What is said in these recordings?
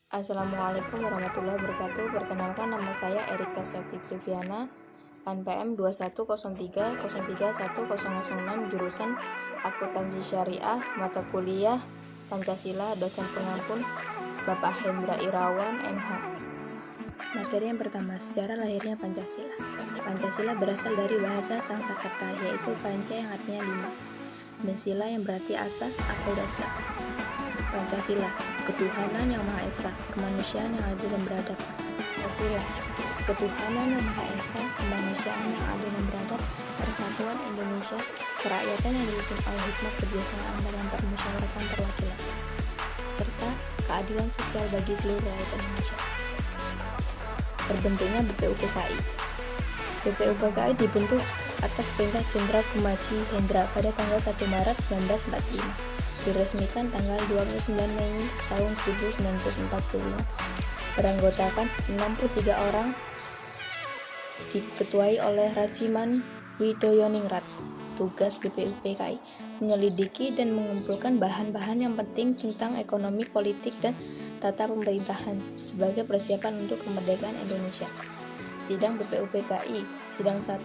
Assalamualaikum warahmatullahi wabarakatuh. Perkenalkan, nama saya Erika Septi Triviana, NPM 2103031006, jurusan Akuntansi Syariah, mata kuliah Pancasila, dosen pengampun Bapak Hendra Irawan, MH. Materi yang pertama, sejarah lahirnya Pancasila. Pancasila berasal dari bahasa Sanskerta, yaitu panca yang artinya 5, dan sila yang berarti asas atau dasar. Pancasila, ketuhanan yang Maha Esa, kemanusiaan yang adil dan beradab. Pancasila, ketuhanan yang Maha Esa, kemanusiaan yang adil dan beradab, persatuan Indonesia, kerakyatan yang dipimpin oleh hikmat kebijaksanaan dalam permusyawaratan perwakilan, serta keadilan sosial bagi seluruh rakyat Indonesia. Terbentuknya BPUPKI. BPUPKI dibentuk atas perintah Jenderal Kumaci Hendra pada tanggal 1 Maret 1945. Diresmikan tanggal 29 Mei tahun 1945. Beranggotakan 63 orang, diketuai oleh Rajiman Widoyoningrat. Tugas BPUPKI menyelidiki dan mengumpulkan bahan-bahan yang penting tentang ekonomi, politik, dan tata pemerintahan sebagai persiapan untuk kemerdekaan Indonesia. Sidang BPUPKI, Sidang 1,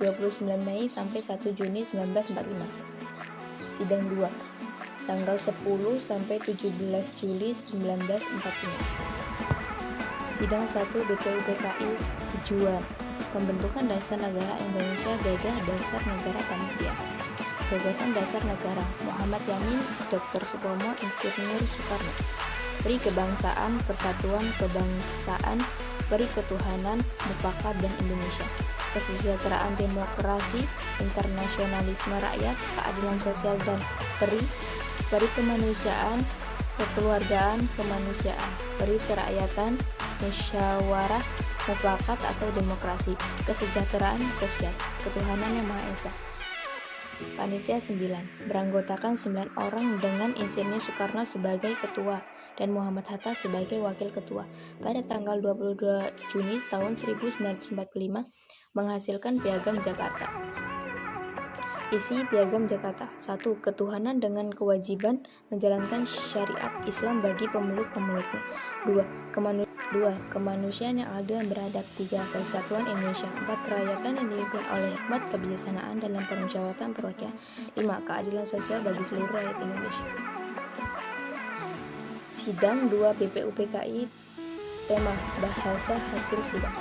29 Mei sampai 1 Juni 1945. Sidang 2, tanggal 10 sampai 17 Juli 1945. Sidang 1 BPUPKI, tujuan pembentukan dasar negara Indonesia, gagah dasar negara panitia. Gagasan dasar negara Muhammad Yamin, Dr. Supomo, Insinyur Soekarno. Peri kebangsaan, persatuan kebangsaan, peri ketuhanan, mufakat dan Indonesia. Kesejahteraan, demokrasi, internasionalisme rakyat, keadilan sosial, dan peri kemanusiaan, kekeluargaan, kemanusiaan, peri kerakyatan, musyawarah, mufakat atau demokrasi, kesejahteraan sosial, ketuhanan yang Maha Esa. Panitia 9, beranggotakan 9 orang dengan Insinyur Soekarno sebagai ketua dan Muhammad Hatta sebagai wakil ketua. Pada tanggal 22 Juni tahun 1945 menghasilkan Piagam Jakarta. Isi Piagam Jakarta: 1. Ketuhanan dengan kewajiban menjalankan syariat Islam bagi pemeluk-pemeluknya. 2. Kemanusiaan yang adil dan beradab. 3. Persatuan Indonesia. 4. Kerakyatan yang dipimpin oleh hikmat kebijaksanaan dalam permusyawaratan perwakilan. 5. Keadilan sosial bagi seluruh rakyat Indonesia. Sidang 2 BPUPKI. Tema: bahasa hasil sidang.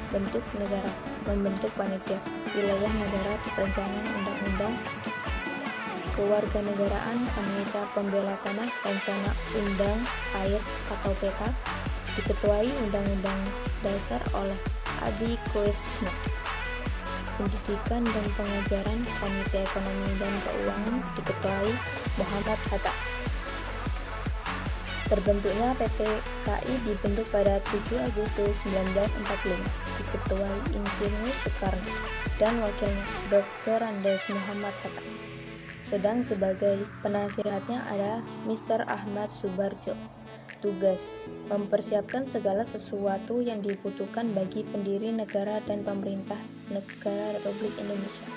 Bentuk negara: membentuk panitia. Wilayah negara: perencanaan undang-undang kewarganegaraan, panitia pembela tanah, rencana undang air atau peta. Diketuai Undang-Undang Dasar oleh Adi Koesno. Pendidikan dan pengajaran, panitia ekonomi dan keuangan, diketuai Muhammad Hatta. Terbentuknya PPKI dibentuk pada 7 Agustus 1945, diketuai Insinyur Soekarno dan wakilnya Dr. Andes Muhammad Hatta. Sedang sebagai penasihatnya ada Mr. Ahmad Subarjo. Tugas: mempersiapkan segala sesuatu yang dibutuhkan bagi pendiri negara dan pemerintah negara Republik Indonesia.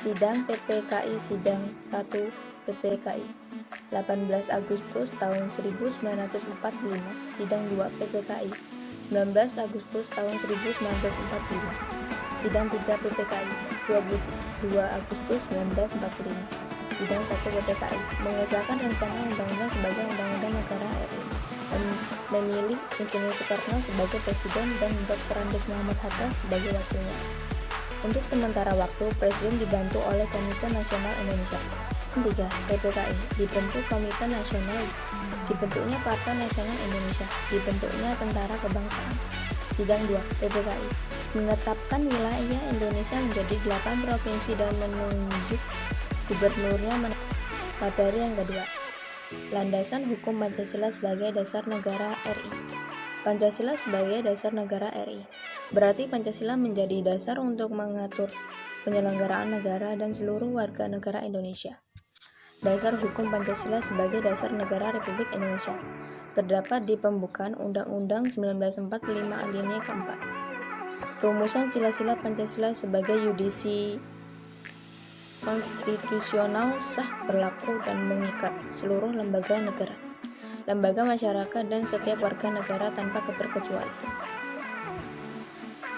Sidang PPKI Sidang 1 PPKI 18 Agustus tahun 1945. Sidang 2 PPKI 19 Agustus tahun 1945. Sidang 3 PPKI 22 Agustus 1945. Sidang 1 PPKI mengesahkan rencana undang-undang sebagai undang-undang negara RI, memilih Insinyur Soekarno sebagai presiden dan Dr. Andes Muhammad Hatta sebagai wakilnya. Untuk sementara waktu, presiden dibantu oleh Komite Nasional Indonesia. 3. PPKI dibentuk Komite Nasional, dibentuknya Partai Nasional Indonesia, dibentuknya Tentara Kebangsaan. Sidang 2 PPKI menetapkan wilayah Indonesia menjadi 8 provinsi dan menunjuk gubernurnya. Materi yang kedua, landasan hukum Pancasila sebagai dasar negara RI. Pancasila sebagai dasar negara RI berarti Pancasila menjadi dasar untuk mengatur penyelenggaraan negara dan seluruh warga negara Indonesia. Dasar hukum Pancasila sebagai dasar negara Republik Indonesia terdapat di pembukaan Undang-Undang 1945 alinea keempat. Rumusan sila-sila Pancasila sebagai yudisi konstitusional sah, berlaku, dan mengikat seluruh lembaga negara. lembaga masyarakat, dan setiap warga negara tanpa terkecuali.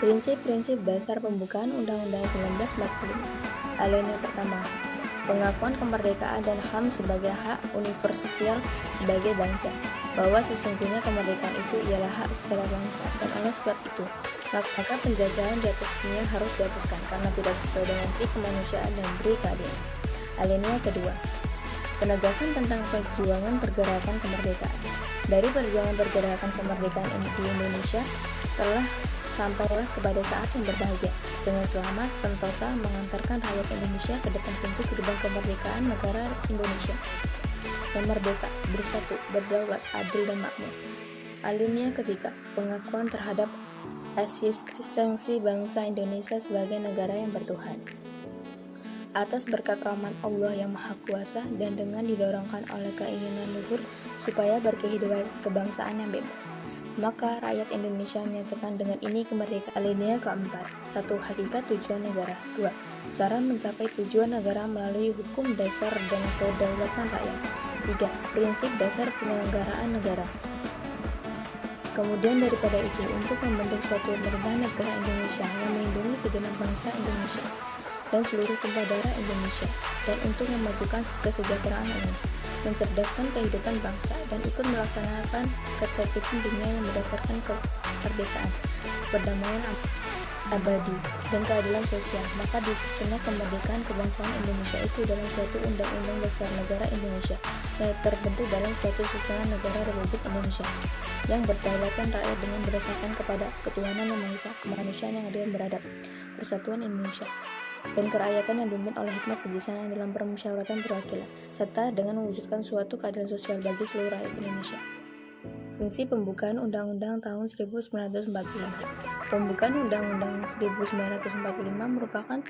Prinsip-prinsip dasar pembukaan Undang-Undang 1945. Alinea pertama, pengakuan kemerdekaan dan HAM sebagai hak universal sebagai bangsa, bahwa sesungguhnya kemerdekaan itu ialah hak segala bangsa, dan oleh sebab itu maka penjajahan di atas dunia harus dihapuskan karena tidak sesuai dengan pri kemanusiaan dan pri keadilan. Alinea kedua, penegasan tentang perjuangan pergerakan kemerdekaan. Dari perjuangan pergerakan kemerdekaan di Indonesia telah sampailah kepada saat yang berbahagia, dengan selamat sentosa mengantarkan rakyat Indonesia ke depan pintu gerbang kemerdekaan negara Indonesia yang merdeka, bersatu, berdaulat, adil, dan makmur. Alinea ketiga, pengakuan terhadap eksistensi bangsa Indonesia sebagai negara yang bertuhan atas berkat rahmat Allah yang Maha Kuasa, dan dengan didorongkan oleh keinginan luhur supaya berkehidupan kebangsaan yang bebas, maka rakyat Indonesia menyatakan dengan ini kemerdekaan. Alinea keempat, 1. Hakikat tujuan negara. 2. Cara mencapai tujuan negara melalui hukum dasar dan kedaulatan rakyat. 3. Prinsip dasar penyelenggaraan negara. Kemudian daripada itu, untuk membentuk suatu pemerintahan negara Indonesia yang melindungi segenap bangsa Indonesia dan seluruh tumpah darah Indonesia, dan untuk memajukan kesejahteraan umum, mencerdaskan kehidupan bangsa, dan ikut melaksanakan ketertiban dunia yang berdasarkan kemerdekaan, perdamaian abadi, dan keadilan sosial, maka disusunlah kemerdekaan kebangsaan Indonesia itu dalam suatu undang-undang dasar negara Indonesia yang terbentuk dalam suatu susunan negara Republik Indonesia yang berdaulatkan rakyat dengan berdasarkan kepada ketuhanan yang maha esa, kemanusiaan yang adil dan beradab, persatuan Indonesia, dan kerakyatan yang dipimpin oleh hikmat kebijaksanaan dalam permusyawaratan perwakilan, serta dengan mewujudkan suatu keadilan sosial bagi seluruh rakyat Indonesia. Fungsi pembukaan Undang-Undang tahun 1945. Pembukaan Undang-Undang 1945 merupakan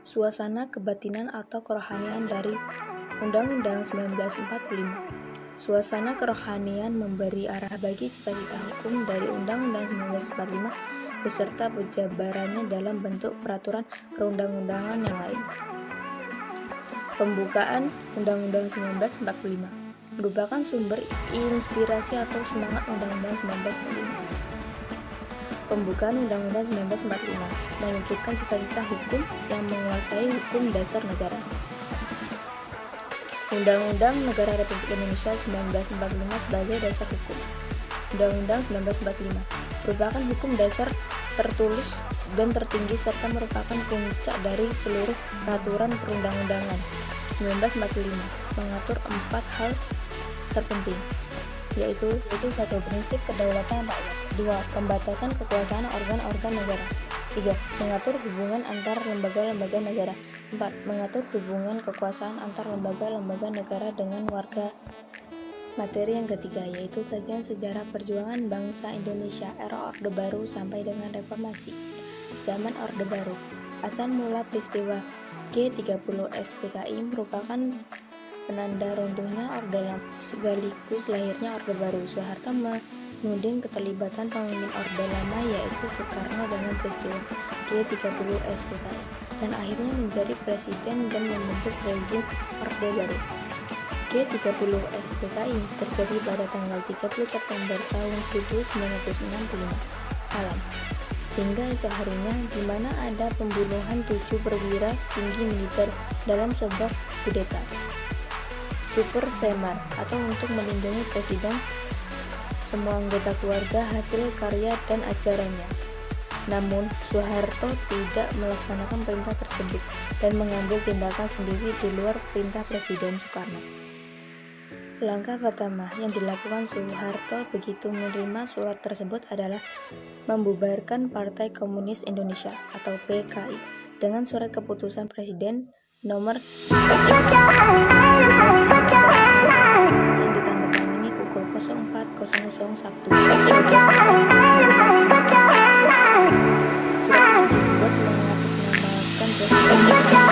suasana kebatinan atau kerohanian dari Undang-Undang 1945. Suasana kerohanian memberi arah bagi cita-cita hukum dari Undang-Undang 1945 beserta penjabarannya dalam bentuk peraturan perundang-undangan yang lain. Pembukaan Undang-Undang 1945 merupakan sumber inspirasi atau semangat Undang-Undang 1945. Pembukaan Undang-Undang 1945 mewujudkan cita-cita hukum yang menguasai hukum dasar negara. Undang-Undang Negara Republik Indonesia 1945 sebagai dasar hukum. Undang-Undang 1945 merupakan hukum dasar tertulis dan tertinggi serta merupakan puncak dari seluruh peraturan perundang-undangan. 1945 mengatur 4 hal terpenting, yaitu 1. Prinsip kedaulatan rakyat. 2. Pembatasan kekuasaan organ-organ negara. 3. Mengatur hubungan antar lembaga-lembaga negara. 4. Mengatur hubungan kekuasaan antar lembaga-lembaga negara dengan warga. Materi yang ketiga yaitu kajian sejarah perjuangan bangsa Indonesia era Orde Baru sampai dengan Reformasi. Zaman Orde Baru, asal mula peristiwa G30 SPKI merupakan penanda runtuhnya Orde Lama sekaligus lahirnya Orde Baru. Soeharto menuding keterlibatan pemimpin Orde Lama yaitu Soekarno dengan peristiwa G30 SPKI dan akhirnya menjadi presiden dan membentuk rezim Orde Baru. G30 SPKI terjadi pada tanggal 30 September tahun 1965 malam hingga esok harinya, di mana ada pembunuhan 7 perwira tinggi militer dalam sebuah kudeta Super Semar atau untuk melindungi presiden, semua anggota keluarga, hasil karya dan ajarannya. Namun Soeharto tidak melaksanakan perintah tersebut dan mengambil tindakan sendiri di luar perintah Presiden Soekarno. Langkah pertama yang dilakukan Soeharto begitu menerima surat tersebut adalah membubarkan Partai Komunis Indonesia atau PKI dengan surat keputusan Presiden nomor 19 yang ditandatangani pukul 04.00 Sabtu 12 Surat itu dibuat mengatasnamakan Presiden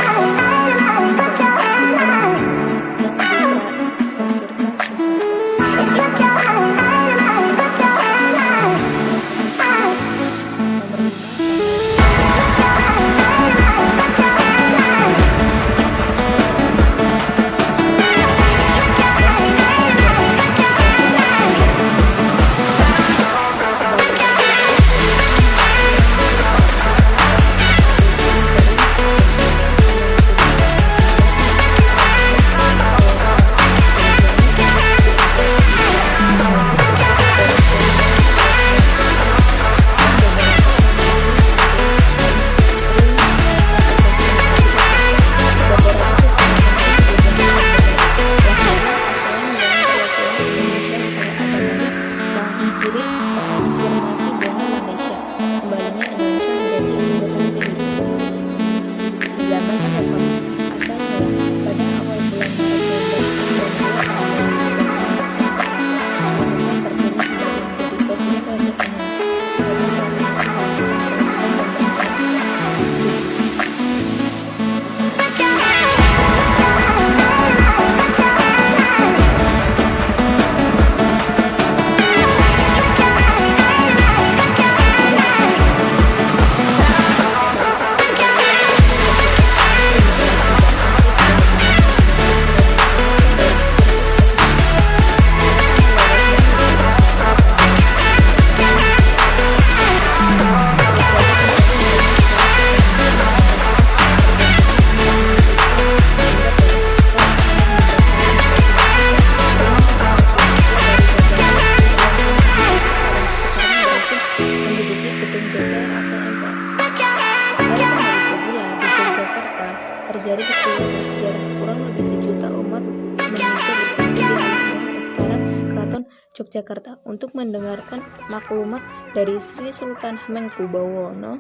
Keraton Yogyakarta untuk mendengarkan maklumat dari Sri Sultan Hamengkubuwono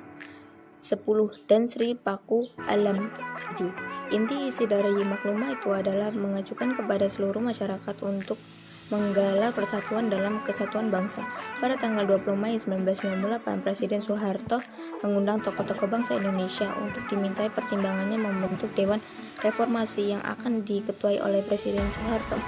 X dan Sri Paku Alam VII. Inti isi dari maklumat itu adalah mengajukan kepada seluruh masyarakat untuk menggalak persatuan dalam kesatuan bangsa. Pada tanggal 20 Mei 1998, Presiden Soeharto mengundang tokoh-tokoh bangsa Indonesia untuk dimintai pertimbangannya membentuk Dewan Reformasi yang akan diketuai oleh Presiden Soeharto.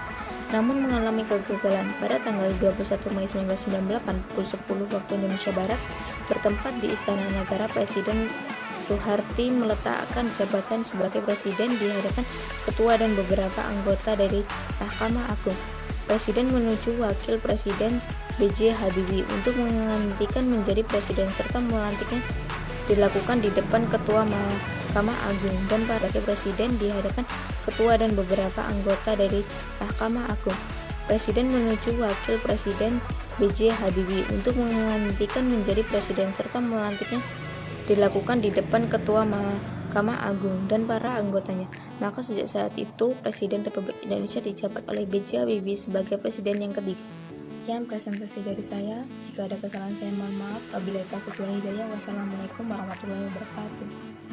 Namun mengalami kegagalan. Pada tanggal 21 Mei 1998 pukul 10 waktu Indonesia Barat, bertempat di Istana Negara, Presiden Soeharto meletakkan jabatan sebagai presiden di hadapan ketua dan beberapa anggota dari Mahkamah Agung. Presiden menuju Wakil Presiden B.J. Habibie untuk menggantikan menjadi presiden serta melantiknya dilakukan di depan Ketua Mahkamah Agung dan para presiden di hadapan ketua dan beberapa anggota dari Mahkamah Agung. Presiden menuju Wakil Presiden B.J. Habibie untuk menggantikan menjadi presiden serta melantiknya dilakukan di depan Ketua Mahkamah Agung dan para anggotanya. Maka sejak saat itu Presiden Republik Indonesia dijabat oleh B.J. Habibie sebagai presiden yang ketiga. Sekian presentasi dari saya. Jika ada kesalahan saya mohon maaf. Wabillahi taufiq wal hidayah. Wassalamualaikum warahmatullahi wabarakatuh.